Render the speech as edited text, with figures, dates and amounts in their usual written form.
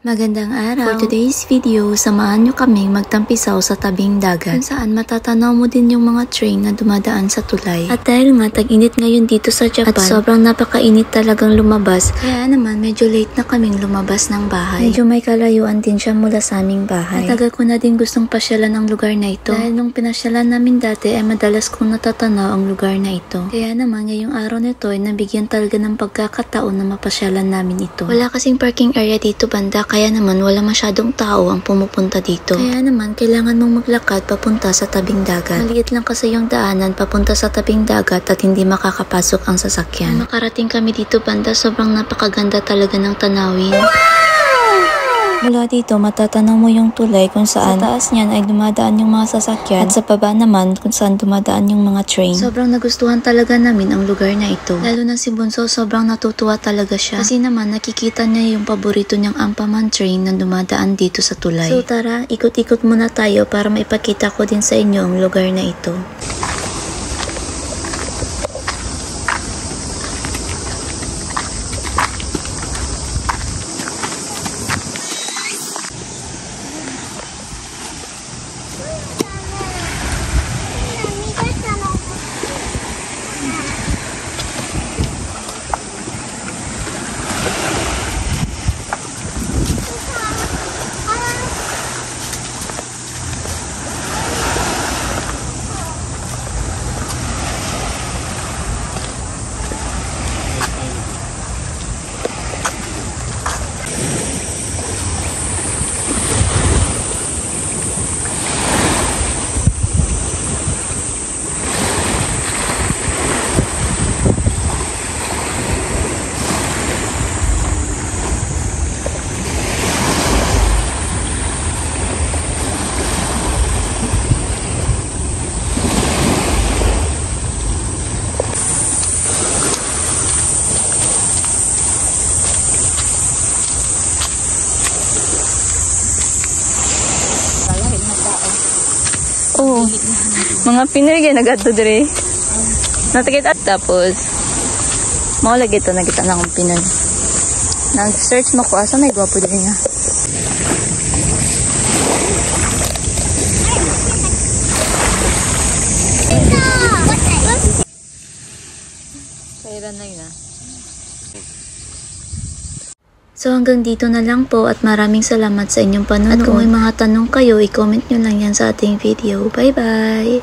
Magandang araw! For today's video, samahan nyo kaming magtampisaw sa tabing dagat kung saan matatanaw mo din yung mga train na dumadaan sa tulay. At dahil nga tag-init ngayon dito sa Japan at sobrang napakainit talagang lumabas, kaya naman medyo late na kaming lumabas ng bahay. Medyo may kalayuan din siya mula sa aming bahay. Matagal ko na din gustong pasyalan ang lugar na ito dahil nung pinasyalan namin dati ay madalas kong natatanaw ang lugar na ito. Kaya naman ngayong araw nito ay nabigyan talaga ng pagkakataon na mapasyalan namin ito. Wala kasing parking area dito banda, kaya naman wala masyadong tao ang pumupunta dito. Kaya naman kailangan mong maglakad papunta sa tabing dagat. Maliit lang kasi yung daanan papunta sa tabing dagat at hindi makakapasok ang sasakyan. Nung makarating kami dito banda, sobrang napakaganda talaga ng tanawin. Mula dito, matatanaw mo yung tulay kung saan sa taas niyan ay dumadaan yung mga sasakyan at sa baba naman kung saan dumadaan yung mga train. Sobrang nagustuhan talaga namin ang lugar na ito. Lalo na si Bunso, sobrang natutuwa talaga siya. Kasi naman nakikita niya yung paborito niyang Ampaman train na dumadaan dito sa tulay. So tara, ikot-ikot muna tayo para maipakita ko din sa inyo ang lugar na ito. Oh, mga Pinoy kaya nag-ato dire. Natakit at tapos mao lagi ito nakita na akong Pinoy. Nag-search mo ko asa may gwapo dire nga. Kailan na yun. So hanggang dito na lang po at maraming salamat sa inyong panonood. At kung may mga tanong kayo, i-comment nyo lang yan sa ating video. Bye bye!